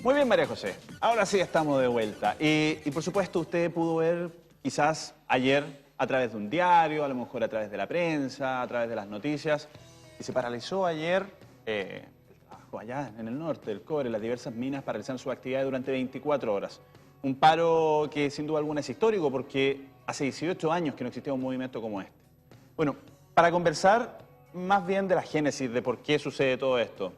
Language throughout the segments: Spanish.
Muy bien, María José. Ahora sí estamos de vuelta. Y por supuesto, usted pudo ver quizás ayer a través de un diario, a lo mejor a través de la prensa, a través de las noticias, y se paralizó ayer el trabajo allá en el norte del cobre. Las diversas minas paralizaron su actividad durante 24 horas. Un paro que sin duda alguna es histórico porque hace 18 años que no existía un movimiento como este. Bueno, para conversar más bien de la génesis, de por qué sucede todo esto,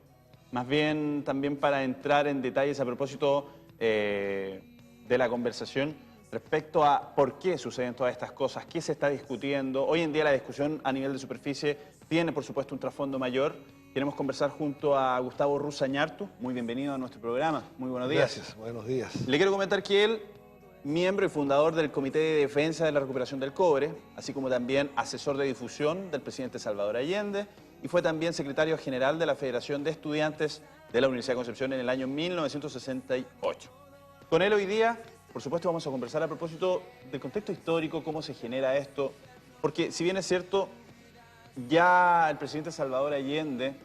más bien también para entrar en detalles a propósito de la conversación respecto a por qué suceden todas estas cosas, qué se está discutiendo. Hoy en día la discusión a nivel de superficie tiene, por supuesto, un trasfondo mayor. Queremos conversar junto a Gustavo Rusañartu. Muy bienvenido a nuestro programa. Muy buenos días. Gracias, buenos días. Le quiero comentar que él, miembro y fundador del Comité de Defensa de la Recuperación del Cobre, así como también asesor de difusión del presidente Salvador Allende, y fue también secretario general de la Federación de Estudiantes de la Universidad de Concepción en el año 1968. Con él hoy día, por supuesto, vamos a conversar a propósito del contexto histórico, cómo se genera esto, porque si bien es cierto, ya el presidente Salvador Allende,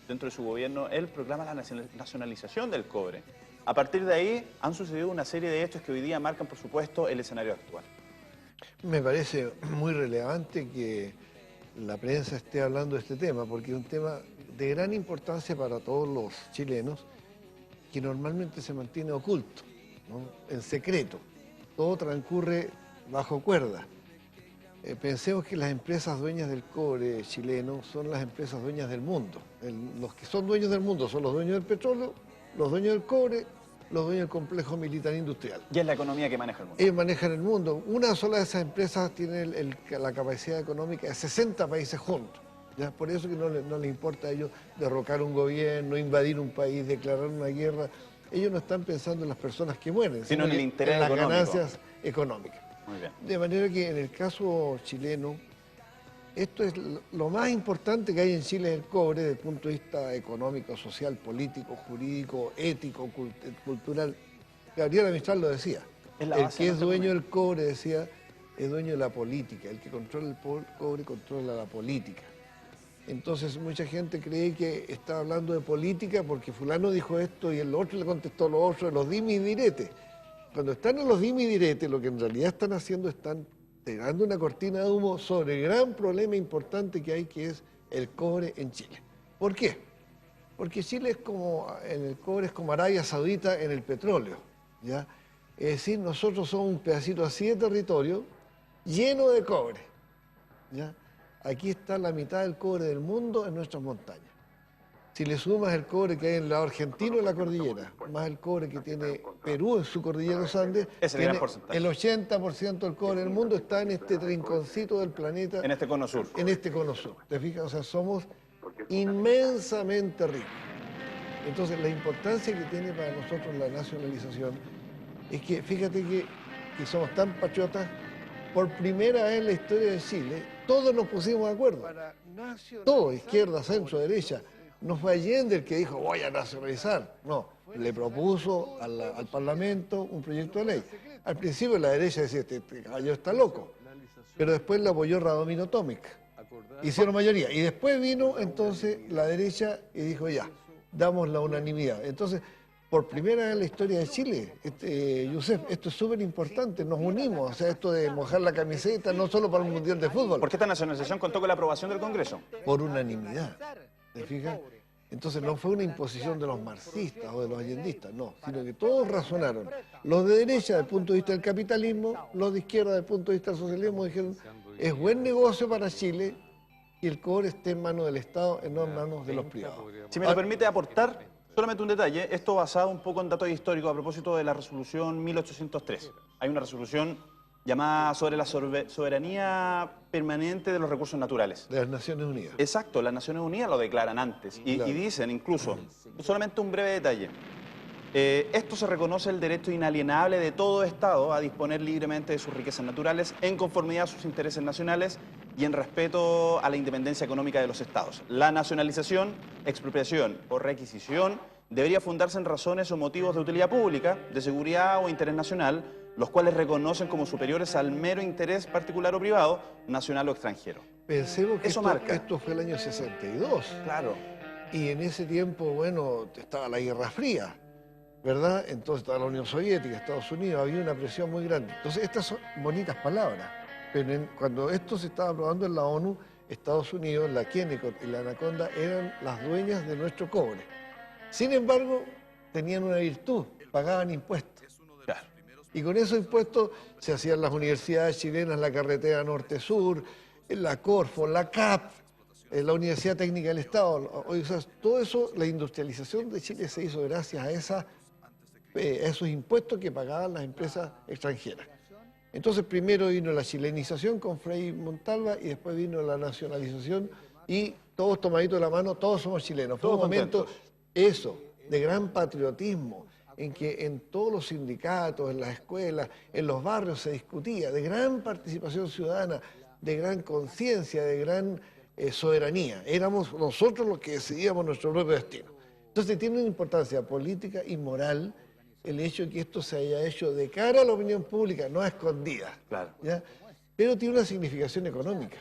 dentro de su gobierno, él proclama la nacionalización del cobre. A partir de ahí han sucedido una serie de hechos que hoy día marcan, por supuesto, el escenario actual. Me parece muy relevante que la prensa esté hablando de este tema, porque es un tema de gran importancia para todos los chilenos, que normalmente se mantiene oculto, ¿no? En secreto. Todo transcurre bajo cuerda. Pensemos que las empresas dueñas del cobre chileno son las empresas dueñas del mundo. Los que son dueños del mundo son los dueños del petróleo, los dueños del cobre, los dueños del complejo militar industrial. Y es la economía que maneja el mundo. Ellos manejan el mundo. Una sola de esas empresas tiene la capacidad económica de 60 países juntos. ¿Ya? Por eso que no les importa a ellos derrocar un gobierno, invadir un país, declarar una guerra. Ellos no están pensando en las personas que mueren, sino en el interés en las económico. ganancias económicas. Muy bien. De manera que en el caso chileno, esto es lo más importante que hay en Chile, es el cobre desde el punto de vista económico, social, político, jurídico, ético, cultural. Gabriela Mistral lo decía. El que es dueño del cobre, decía, es dueño de la política. El que controla el cobre controla la política. Entonces mucha gente cree que está hablando de política porque fulano dijo esto y el otro le contestó lo otro, los dime y direte. Cuando están en los dime y direte, lo que en realidad están haciendo, están tirando una cortina de humo sobre el gran problema importante que hay, que es el cobre en Chile. ¿Por qué? Porque Chile es como, en el cobre es como Arabia Saudita en el petróleo, ¿ya? Es decir, nosotros somos un pedacito así de territorio lleno de cobre, ¿ya? Aquí está la mitad del cobre del mundo en nuestras montañas. Si le sumas el cobre que hay en el lado argentino de la cordillera, más el cobre que tiene Perú en su cordillera de los Andes, tiene el 80% del cobre del mundo está en este rinconcito del planeta. En este cono sur. En este cono sur. ¿Te fijas? O sea, somos inmensamente ricos. Entonces, la importancia que tiene para nosotros la nacionalización es que, fíjate que somos tan patriotas, por primera vez en la historia de Chile, todos nos pusimos de acuerdo. Todo, izquierda, centro, derecha. No fue Allende el que dijo, voy a nacionalizar. No, le propuso al Parlamento un proyecto de ley. Al principio la derecha decía, este caballo está loco. Pero después le apoyó Radomiro Tomic. Hicieron mayoría. Y después vino entonces la derecha y dijo, ya, damos la unanimidad. Entonces, por primera vez en la historia de Chile, Yusef, esto es súper importante, nos unimos, o sea, esto de mojar la camiseta, no solo para un mundial de fútbol. ¿Por qué esta nacionalización contó con la aprobación del Congreso? Por unanimidad, ¿te fijas? Entonces no fue una imposición de los marxistas o de los allendistas, no, sino que todos razonaron. Los de derecha, desde el punto de vista del capitalismo, los de izquierda, desde el punto de vista del socialismo, dijeron, es buen negocio para Chile que el cobre esté en manos del Estado, y no en manos de los privados. Si me lo permite aportar solamente un detalle, esto basado un poco en datos históricos a propósito de la resolución 1803. Hay una resolución llamada sobre la soberanía permanente de los recursos naturales. De las Naciones Unidas. Exacto, las Naciones Unidas lo declaran antes y dicen incluso, solamente un breve detalle, esto se reconoce el derecho inalienable de todo Estado a disponer libremente de sus riquezas naturales en conformidad a sus intereses nacionales y en respeto a la independencia económica de los Estados. La nacionalización, expropiación o requisición debería fundarse en razones o motivos de utilidad pública, de seguridad o interés nacional, los cuales reconocen como superiores al mero interés particular o privado, nacional o extranjero. Pensemos que marca. Esto fue el año 62. Claro. Y en ese tiempo, bueno, estaba la Guerra Fría. ¿verdad? Entonces estaba la Unión Soviética, Estados Unidos, había una presión muy grande. Entonces estas son bonitas palabras, pero cuando esto se estaba aprobando en la ONU, Estados Unidos, la Kennecott y la Anaconda eran las dueñas de nuestro cobre. Sin embargo, tenían una virtud, pagaban impuestos. Claro. Y con esos impuestos se hacían las universidades chilenas, la carretera norte-sur, la Corfo, la CAP, la Universidad Técnica del Estado. O sea, todo eso, la industrialización de Chile se hizo gracias a esos impuestos que pagaban las empresas extranjeras. Entonces primero vino la chilenización con Frei Montalva y después vino la nacionalización y todos tomaditos de la mano, todos somos chilenos. Fue un momento, eso, de gran patriotismo, en que en todos los sindicatos, en las escuelas, en los barrios se discutía, de gran participación ciudadana, de gran conciencia, de gran soberanía. Éramos nosotros los que decidíamos nuestro propio destino. Entonces tiene una importancia política y moral el hecho de que esto se haya hecho de cara a la opinión pública, no a escondidas. Claro. ¿Ya? Pero tiene una significación económica,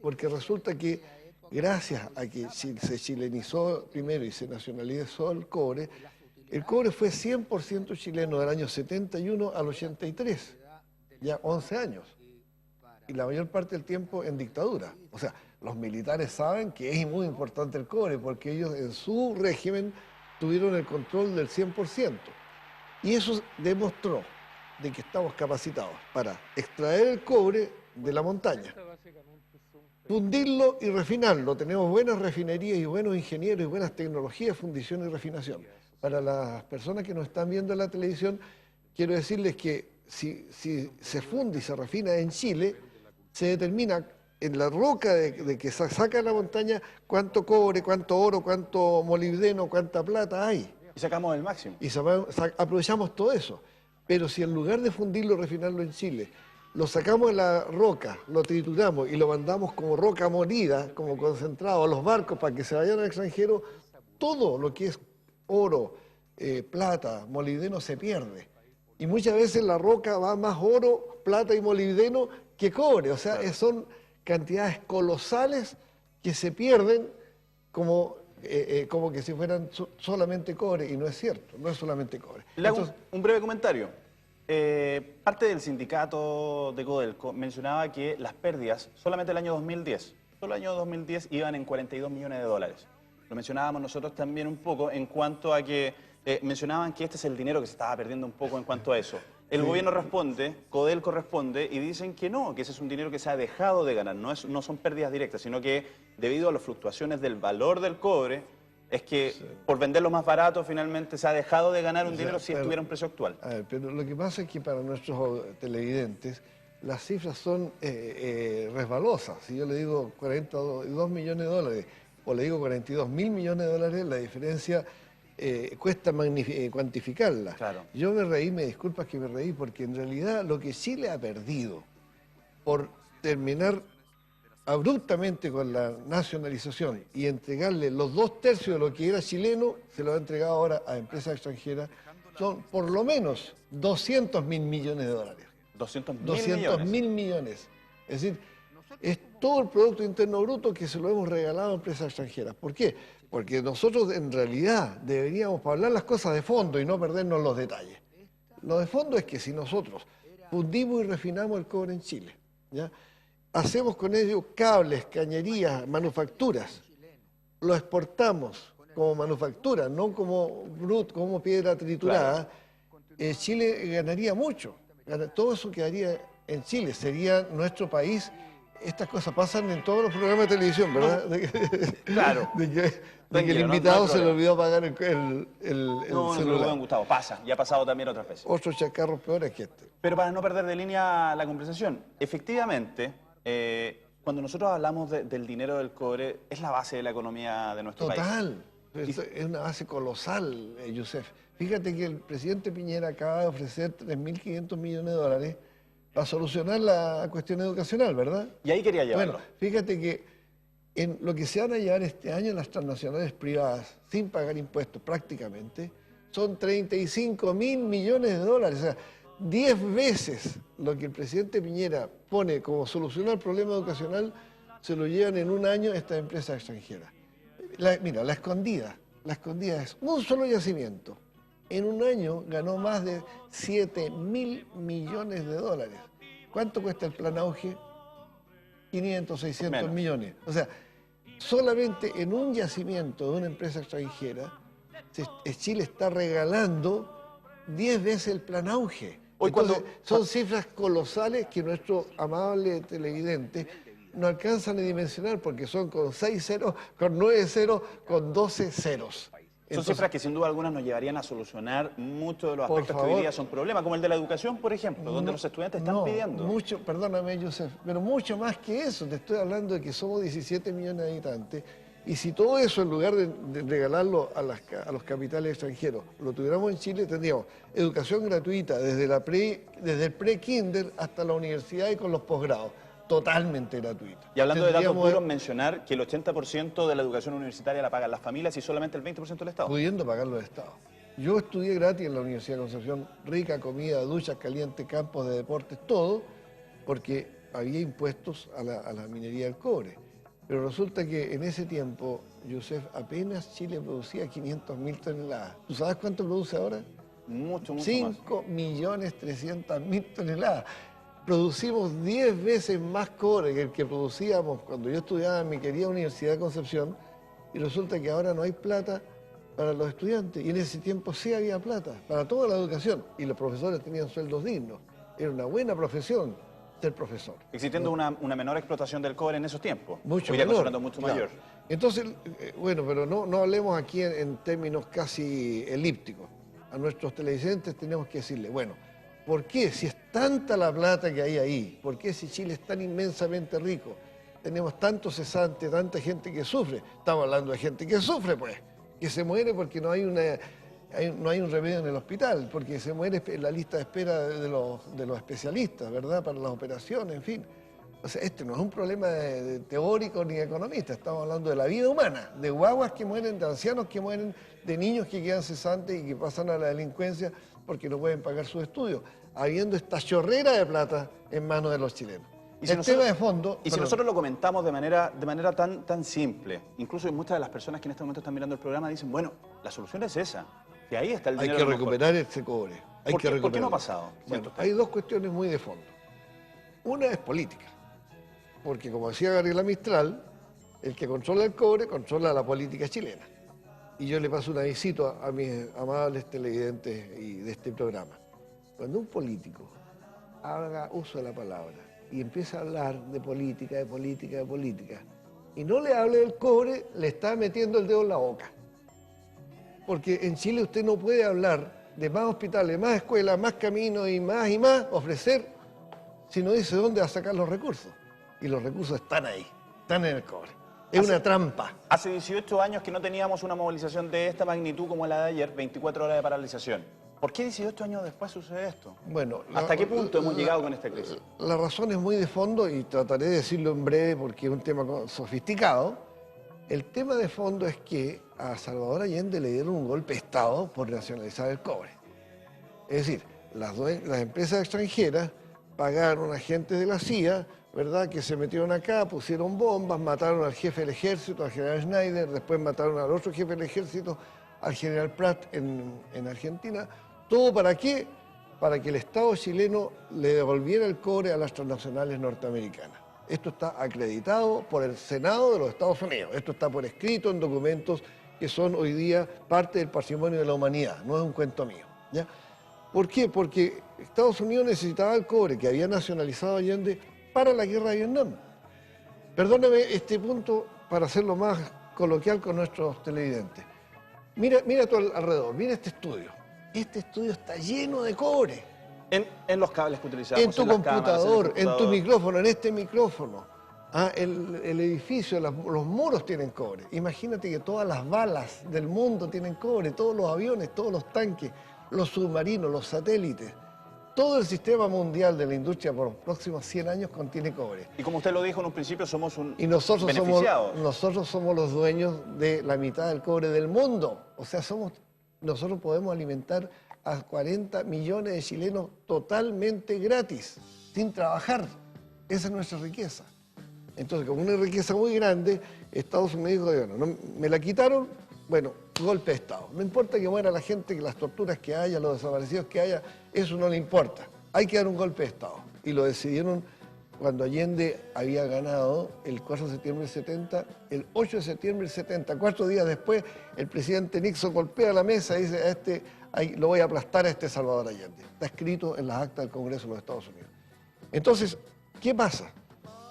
porque resulta que gracias a que se chilenizó primero y se nacionalizó el cobre fue 100% chileno del año 71 al 83, ya 11 años, y la mayor parte del tiempo en dictadura. O sea, los militares saben que es muy importante el cobre, porque ellos en su régimen tuvieron el control del 100%. Y eso demostró de que estamos capacitados para extraer el cobre de la montaña, fundirlo y refinarlo. Tenemos buenas refinerías y buenos ingenieros y buenas tecnologías de fundición y refinación. Para las personas que nos están viendo en la televisión, quiero decirles que si se funde y se refina en Chile, se determina en la roca de que se saca de la montaña cuánto cobre, cuánto oro, cuánto molibdeno, cuánta plata hay. Y sacamos el máximo. Y aprovechamos todo eso. Pero si en lugar de fundirlo y refinarlo en Chile, lo sacamos de la roca, lo trituramos y lo mandamos como roca molida, como concentrado a los barcos para que se vayan al extranjero, todo lo que es oro, plata, molibdeno se pierde. Y muchas veces la roca va más oro, plata y molibdeno que cobre. O sea, claro, son cantidades colosales que se pierden como que si fueran solamente cobre, y no es cierto, no es solamente cobre. Le hago un breve comentario. Parte del sindicato de Codelco mencionaba que las pérdidas solamente el año 2010, solo el año 2010 iban en 42 millones de dólares. Lo mencionábamos nosotros también un poco en cuanto a que mencionaban que este es el dinero que se estaba perdiendo un poco en cuanto a eso. El gobierno responde, Codelco responde y dicen que no, que ese es un dinero que se ha dejado de ganar, no son pérdidas directas, sino que debido a las fluctuaciones del valor del cobre, es que por venderlo más barato finalmente se ha dejado de ganar un dinero si estuviera a un precio actual. A ver, pero lo que pasa es que para nuestros televidentes las cifras son resbalosas. Si yo le digo 42 millones de dólares o le digo 42 mil millones de dólares, la diferencia cuesta cuantificarla. Claro. Yo me reí, me disculpas que me reí, porque en realidad lo que Chile ha perdido por terminar abruptamente con la nacionalización y entregarle los 2/3 de lo que era chileno, se lo ha entregado ahora a empresas extranjeras, son por lo menos 200 mil millones de dólares. 200 mil millones. Es decir, es todo el Producto Interno Bruto que se lo hemos regalado a empresas extranjeras. ¿Por qué? Porque nosotros en realidad deberíamos hablar las cosas de fondo y no perdernos los detalles. Lo de fondo es que si nosotros fundimos y refinamos el cobre en Chile, ¿ya?, hacemos con ello cables, cañerías, manufacturas, lo exportamos como manufactura, no como como piedra triturada, claro, Chile ganaría mucho. Todo eso quedaría en Chile, sería nuestro país. Estas cosas pasan en todos los programas de televisión, ¿verdad? Claro. De que el invitado se le olvidó pagar el no, celular. No, Gustavo, pasa, ya ha pasado también otras veces. Otros chacarros peores que este. Pero para no perder de línea la conversación, efectivamente, cuando nosotros hablamos del dinero del cobre, es la base de la economía de nuestro país. Total, es una base colosal, Yusef. Fíjate que el presidente Piñera acaba de ofrecer 3.500 millones de dólares para solucionar la cuestión educacional, ¿verdad? Y ahí quería llevarlo. Bueno, fíjate que en lo que se van a llevar este año las transnacionales privadas, sin pagar impuestos prácticamente, son 35 mil millones de dólares. O sea, 10 veces lo que el presidente Piñera pone como solucionar el problema educacional, se lo llevan en un año estas empresas extranjeras. Mira, la escondida es un solo yacimiento en un año ganó más de 7.000 millones de dólares. ¿Cuánto cuesta el plan Auge? 500, 600 Menos. millones. O sea, solamente en un yacimiento de una empresa extranjera, Chile está regalando 10 veces el plan Auge. Hoy Entonces, son cifras colosales que nuestro amable televidente no alcanzan a dimensionar porque son con 6 ceros, con 9 ceros, con 12 ceros. Son cifras que sin duda alguna nos llevarían a solucionar muchos de los Por aspectos que hoy favor. día son problemas, como el de la educación, por ejemplo, donde los estudiantes están pidiendo. Mucho, perdóname, Joseph, pero mucho más que eso. Te estoy hablando de que somos 17 millones de habitantes y si todo eso, en lugar de regalarlo a los capitales extranjeros, lo tuviéramos en Chile, tendríamos educación gratuita desde el pre-kinder hasta la universidad y con los posgrados. Totalmente gratuito. Y hablando de datos Tendríamos, duros, mencionar que el 80% de la educación universitaria la pagan las familias y solamente el 20% del Estado. pudiendo pagarlo el Estado. Yo estudié gratis en la Universidad de Concepción, rica comida, duchas calientes, campos de deportes, todo, porque había impuestos a la minería del cobre. Pero resulta que en ese tiempo, Joseph, apenas Chile producía 500.000 toneladas. ¿Tú sabes cuánto produce ahora? Mucho más. 5.300.000 toneladas. Producimos 10 veces más cobre que el que producíamos cuando yo estudiaba en mi querida Universidad de Concepción y resulta que ahora no hay plata para los estudiantes y en ese tiempo sí había plata para toda la educación y los profesores tenían sueldos dignos. Era una buena profesión ser profesor. Existiendo una menor explotación del cobre en esos tiempos. Mucho Hoy día menor, considerando mucho claro. mayor. Entonces, bueno, pero no hablemos aquí en términos casi elípticos. A nuestros televidentes tenemos que decirle, bueno, ¿por qué? Si es tanta la plata que hay ahí, ¿por qué si Chile es tan inmensamente rico? Tenemos tantos cesantes, tanta gente que sufre. Estamos hablando de gente que sufre, pues, que se muere porque no hay un remedio en el hospital, porque se muere en la lista de espera de los especialistas, ¿verdad? Para las operaciones, en fin. O sea, este no es un problema de teórico ni economista, estamos hablando de la vida humana, de guaguas que mueren, de ancianos que mueren, de niños que quedan cesantes y que pasan a la delincuencia porque no pueden pagar sus estudios, habiendo esta chorrera de plata en manos de los chilenos. Y si El tema de fondo... Y si nosotros lo comentamos de manera tan simple, incluso muchas de las personas que en este momento están mirando el programa dicen, bueno, la solución es esa, que ahí está el Hay dinero. que a lo mejor. recuperar ese cobre. ¿Por qué no ha pasado? Bueno, hay dos cuestiones muy de fondo. Una es política, porque como decía Gabriela Mistral, el que controla el cobre controla la política chilena. Y yo le paso un avisito a mis amables televidentes y de este programa. Cuando un político haga uso de la palabra y empieza a hablar de política, y no le hable del cobre, le está metiendo el dedo en la boca. Porque en Chile usted no puede hablar de más hospitales, más escuelas, más caminos y más, ofrecer, si no dice dónde va a sacar los recursos. Y los recursos están ahí, están en el cobre. Es una trampa. Hace 18 años que no teníamos una movilización de esta magnitud como la de ayer, 24 horas de paralización. ¿Por qué 18 años después sucede esto? Bueno, ¿Hasta qué punto hemos llegado con esta crisis? La razón es muy de fondo y trataré de decirlo en breve porque es un tema sofisticado. El tema de fondo es que a Salvador Allende le dieron un golpe de Estado por nacionalizar el cobre. Es decir, las empresas extranjeras pagaron agentes de la CIA, ¿verdad?, que se metieron acá, pusieron bombas, mataron al jefe del ejército, al general Schneider, después mataron al otro jefe del ejército, al general Prat en Argentina. ¿Todo para qué? Para que el Estado chileno le devolviera el cobre a las transnacionales norteamericanas. Esto está acreditado por el Senado de los Estados Unidos. Esto está por escrito en documentos que son hoy día parte del patrimonio de la humanidad. No es un cuento mío, ¿ya? ¿Por qué? Porque Estados Unidos necesitaba el cobre que había nacionalizado Allende para la guerra de Vietnam. Perdóname este punto para hacerlo más coloquial con nuestros televidentes. Mira a tu alrededor, mira este estudio. Este estudio está lleno de cobre. En los cables que utilizamos, En tu las cámaras, computador, en el en tu micrófono, en este micrófono. El edificio, los muros tienen cobre. Imagínate que todas las balas del mundo tienen cobre, todos los aviones, todos los tanques, los submarinos, los satélites. Todo el sistema mundial de la industria por los próximos 100 años contiene cobre. Y como usted lo dijo en un principio, somos un Y nosotros beneficiados. somos los dueños de la mitad del cobre del mundo. O sea, nosotros podemos alimentar a 40 millones de chilenos totalmente gratis, sin trabajar. Esa es nuestra riqueza. Entonces, como una riqueza muy grande, Estados Unidos dijo, bueno, me la quitaron, bueno, golpe de Estado. No importa que muera la gente, que las torturas que haya, los desaparecidos que haya, eso no le importa. Hay que dar un golpe de Estado. Y lo decidieron cuando Allende había ganado el 4 de septiembre del 70, el 8 de septiembre del 70, 4 días después, el presidente Nixon golpea la mesa y dice, lo voy a aplastar a este Salvador Allende. Está escrito en las actas del Congreso de los Estados Unidos. Entonces, ¿qué pasa?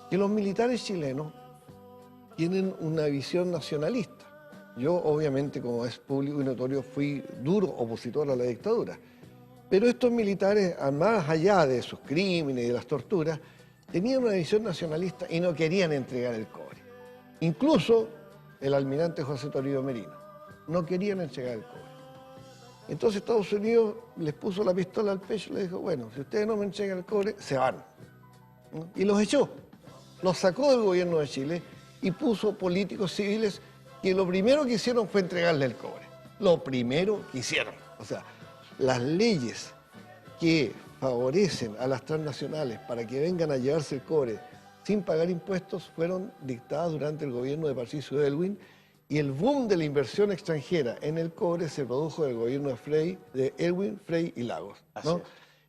Que los militares chilenos tienen una visión nacionalista. Yo, obviamente, como es público y notorio, fui duro opositor a la dictadura. Pero estos militares, más allá de sus crímenes y de las torturas, tenían una visión nacionalista y no querían entregar el cobre. Incluso el almirante José Toribio Merino. No querían entregar el cobre. Entonces Estados Unidos les puso la pistola al pecho y les dijo, bueno, si ustedes no me entregan el cobre, se van. ¿No? Y los echó. Los sacó del gobierno de Chile y puso políticos civiles que lo primero que hicieron fue entregarle el cobre. Lo primero que hicieron. O sea, las leyes que favorecen a las transnacionales para que vengan a llevarse el cobre sin pagar impuestos fueron dictadas durante el gobierno de Patricio Aylwin, y el boom de la inversión extranjera en el cobre se produjo del gobierno de Aylwin, Frey y Lagos, ¿no?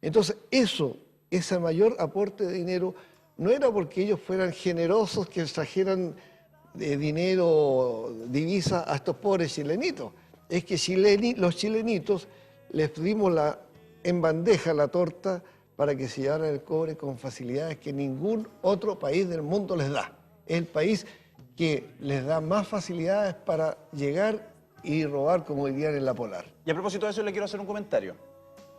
Entonces, ese mayor aporte de dinero no era porque ellos fueran generosos que extrajeran dinero, divisa a estos pobres chilenitos. Es que los chilenitos les dimos en bandeja la torta para que se llevaran el cobre con facilidades que ningún otro país del mundo les da. Es el país que les da más facilidades para llegar y robar, como dirían en la Polar. Y a propósito de eso, le quiero hacer un comentario.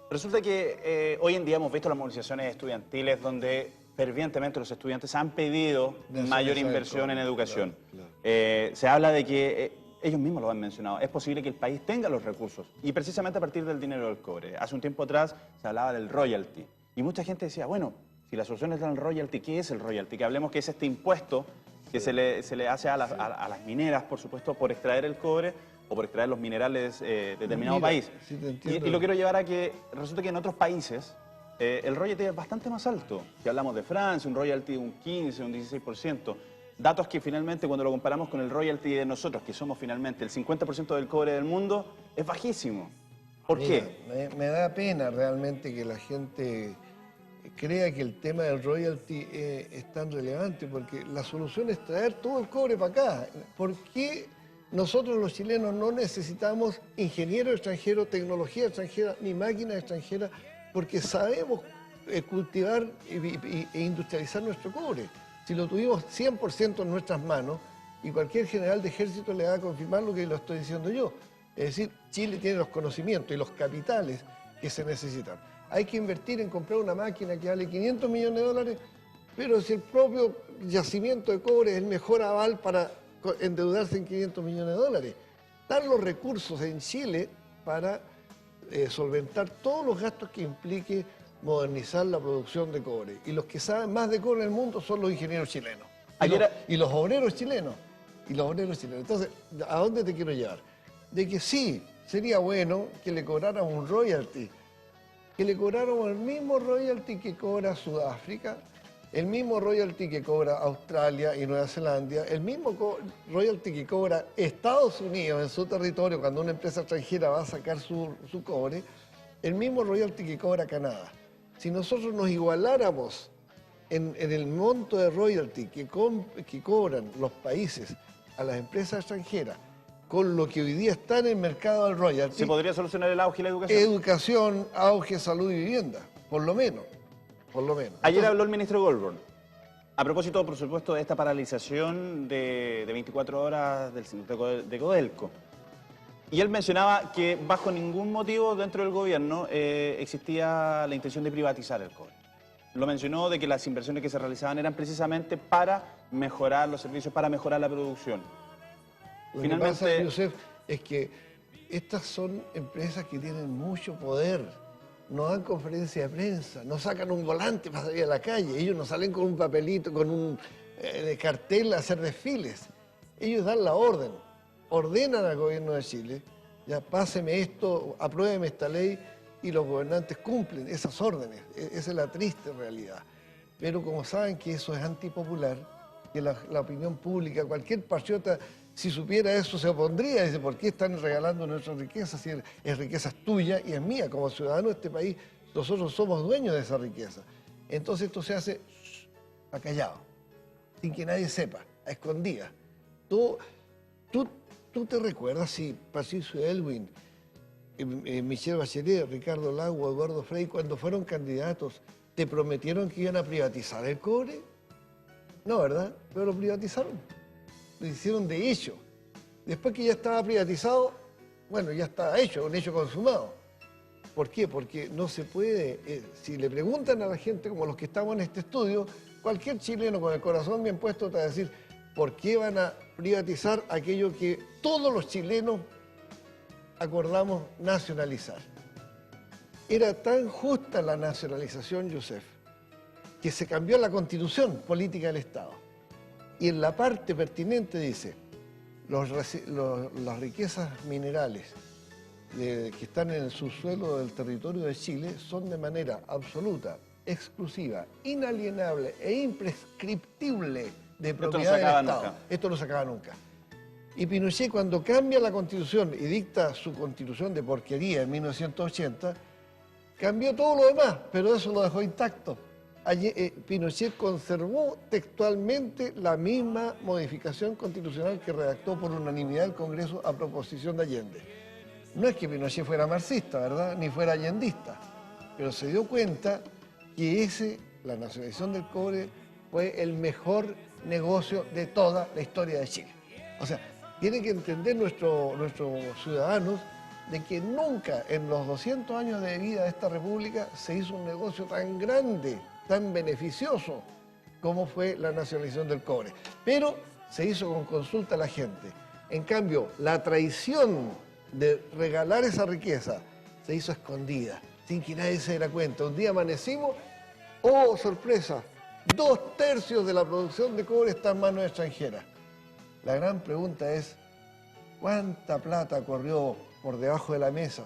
Resulta que hoy en día hemos visto las movilizaciones estudiantiles donde fervientemente los estudiantes han pedido mayor inversión en educación. Claro. Se habla de que ellos mismos lo han mencionado, es posible que el país tenga los recursos, y precisamente a partir del dinero del cobre. Hace un tiempo atrás se hablaba del royalty, y mucha gente decía, bueno, si la solución es el royalty, ¿qué es el royalty? Que hablemos que es este impuesto que se le hace a las mineras, por supuesto, por extraer el cobre o por extraer los minerales de determinado país. Sí, y lo quiero llevar a que resulta que en otros países el royalty es bastante más alto. Si hablamos de Francia, un royalty de un 15, un 16%. Datos que finalmente, cuando lo comparamos con el royalty de nosotros, que somos finalmente el 50% del cobre del mundo, es bajísimo. ¿Por qué? Me da pena realmente que la gente crea que el tema del royalty es tan relevante, porque la solución es traer todo el cobre para acá. ¿Por qué nosotros los chilenos no necesitamos ingenieros extranjeros, tecnología extranjera, ni máquinas extranjeras? Porque sabemos cultivar e industrializar nuestro cobre. Si lo tuvimos 100% en nuestras manos, y cualquier general de ejército le va a confirmar lo que lo estoy diciendo yo. Es decir, Chile tiene los conocimientos y los capitales que se necesitan. Hay que invertir en comprar una máquina que vale 500 millones de dólares, pero si el propio yacimiento de cobre es el mejor aval para endeudarse en 500 millones de dólares. Están los recursos en Chile para solventar todos los gastos que implique modernizar la producción de cobre. Y los que saben más de cobre en el mundo son los ingenieros chilenos. Y los obreros chilenos. Entonces, ¿a dónde te quiero llevar? De que sí, sería bueno que le cobráramos un royalty. Que le cobráramos el mismo royalty que cobra Sudáfrica, el mismo royalty que cobra Australia y Nueva Zelanda, el mismo royalty que cobra Estados Unidos en su territorio cuando una empresa extranjera va a sacar su cobre, el mismo royalty que cobra Canadá. Si nosotros nos igualáramos en el monto de royalty que cobran los países a las empresas extranjeras con lo que hoy día está en el mercado del royalty... ¿Se podría solucionar el auge y la educación? Educación, auge, salud y vivienda, por lo menos. Ayer habló el ministro Goldberg, a propósito, por supuesto, de esta paralización de 24 horas de Codelco. Y él mencionaba que bajo ningún motivo dentro del gobierno existía la intención de privatizar el cobre. Lo mencionó de que las inversiones que se realizaban eran precisamente para mejorar los servicios, para mejorar la producción. Lo que pasa, Josep, es que estas son empresas que tienen mucho poder. No dan conferencia de prensa, no sacan un volante para salir a la calle. Ellos no salen con un papelito, con un cartel a hacer desfiles. Ellos dan la orden. Ordenan al gobierno de Chile, ya páseme esto, apruébeme esta ley, y los gobernantes cumplen esas órdenes. Esa es la triste realidad. Pero como saben que eso es antipopular, que la opinión pública, cualquier patriota Si supiera eso se opondría, dice, ¿por qué están regalando nuestras riquezas si es riqueza tuya y es mía? Como ciudadano de este país, nosotros somos dueños de esa riqueza. Entonces esto se hace acallado, sin que nadie sepa, a escondidas. Tú te recuerdas si Patricio Aylwin, Michelle Bachelet, Ricardo Lagos, Eduardo Frei, cuando fueron candidatos, te prometieron que iban a privatizar el cobre? No, ¿verdad? Pero lo privatizaron. Lo hicieron de hecho. Después que ya estaba privatizado, bueno, ya está hecho, un hecho consumado. ¿Por qué? Porque no se puede, si le preguntan a la gente como los que estamos en este estudio, cualquier chileno con el corazón bien puesto te va a decir, ¿por qué van a privatizar aquello que todos los chilenos acordamos nacionalizar? Era tan justa la nacionalización, Joseph, que se cambió la constitución política del Estado. Y en la parte pertinente dice, las riquezas minerales que están en el subsuelo del territorio de Chile son de manera absoluta, exclusiva, inalienable e imprescriptible de propiedad del Estado. Esto no se acaba nunca. Y Pinochet, cuando cambia la Constitución y dicta su Constitución de porquería en 1980, cambió todo lo demás, pero eso lo dejó intacto. Pinochet conservó textualmente la misma modificación constitucional que redactó por unanimidad el Congreso a proposición de Allende. No es que Pinochet fuera marxista, ¿verdad? Ni fuera allendista, pero se dio cuenta que la nacionalización del cobre fue el mejor negocio de toda la historia de Chile. O sea, tienen que entender nuestros ciudadanos de que nunca en los 200 años de vida de esta república se hizo un negocio tan grande, tan beneficioso como fue la nacionalización del cobre. Pero se hizo con consulta a la gente. En cambio, la traición de regalar esa riqueza se hizo escondida, sin que nadie se diera cuenta. Un día amanecimos, ¡oh, sorpresa! 2/3 de la producción de cobre está en manos extranjeras. La gran pregunta es, ¿cuánta plata corrió por debajo de la mesa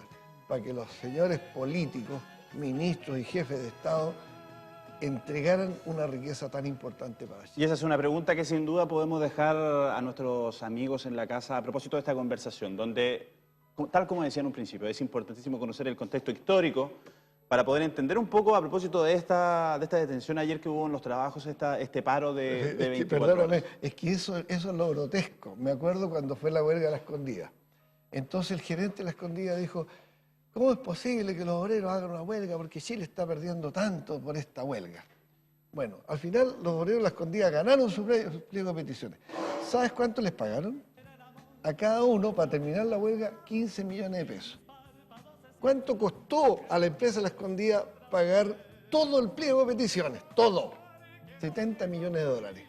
para que los señores políticos, ministros y jefes de Estado entregaran una riqueza tan importante para Chile? Y esa es una pregunta que sin duda podemos dejar a nuestros amigos en la casa a propósito de esta conversación, donde, tal como decía en un principio, es importantísimo conocer el contexto histórico para poder entender un poco a propósito de esta detención ayer que hubo en los trabajos, este paro de 24 horas. Perdóname, es que eso es lo grotesco. Me acuerdo cuando fue la huelga de La Escondida. Entonces el gerente de La Escondida dijo, ¿cómo es posible que los obreros hagan una huelga? Porque Chile está perdiendo tanto por esta huelga. Bueno, al final los obreros de La Escondida ganaron su pliego de peticiones. ¿Sabes cuánto les pagaron? A cada uno, para terminar la huelga, 15 millones de pesos. ¿Cuánto costó a la empresa La Escondida pagar todo el pliego de peticiones? Todo. 70 millones de dólares.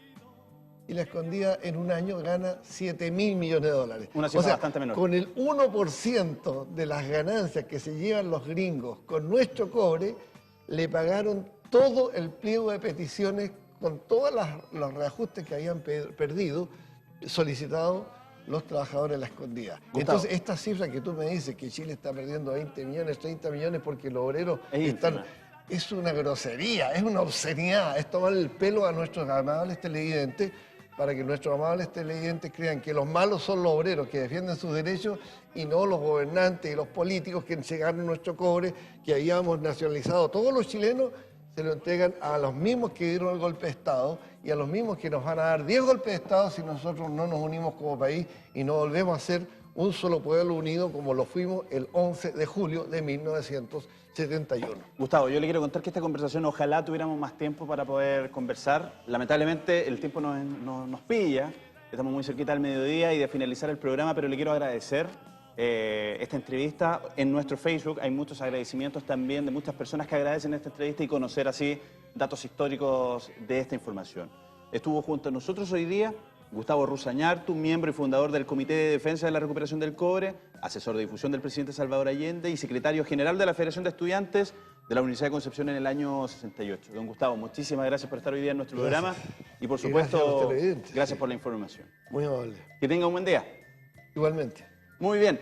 Y La Escondida en un año gana 7.000 millones de dólares. Una cifra bastante menor. Con el 1% de las ganancias que se llevan los gringos con nuestro cobre, le pagaron todo el pliego de peticiones con todos los reajustes que habían solicitado los trabajadores de La Escondida. Gustavo. Entonces, esta cifra que tú me dices, que Chile está perdiendo 20 millones, 30 millones porque los obreros están... Es una grosería, es una obscenidad, es tomar el pelo a nuestros amables televidentes para que nuestros amables televidentes crean que los malos son los obreros que defienden sus derechos y no los gobernantes y los políticos que entregaron nuestro cobre, que habíamos nacionalizado. Todos los chilenos se lo entregan a los mismos que dieron el golpe de Estado y a los mismos que nos van a dar 10 golpes de Estado si nosotros no nos unimos como país y no volvemos a ser un solo pueblo unido como lo fuimos el 11 de julio de 1971. Gustavo, yo le quiero contar que esta conversación ojalá tuviéramos más tiempo para poder conversar. Lamentablemente el tiempo nos pilla, estamos muy cerquita del mediodía y de finalizar el programa, pero le quiero agradecer esta entrevista. En nuestro Facebook hay muchos agradecimientos también de muchas personas que agradecen esta entrevista y conocer así datos históricos de esta información. Estuvo junto a nosotros hoy día Gustavo Rusañartu, miembro y fundador del Comité de Defensa de la Recuperación del Cobre, asesor de difusión del presidente Salvador Allende y secretario general de la Federación de Estudiantes de la Universidad de Concepción en el año 68. Don Gustavo, muchísimas gracias por estar hoy día en nuestro programa y por supuesto, gracias por la información. Muy amable. Que tenga un buen día. Igualmente. Muy bien.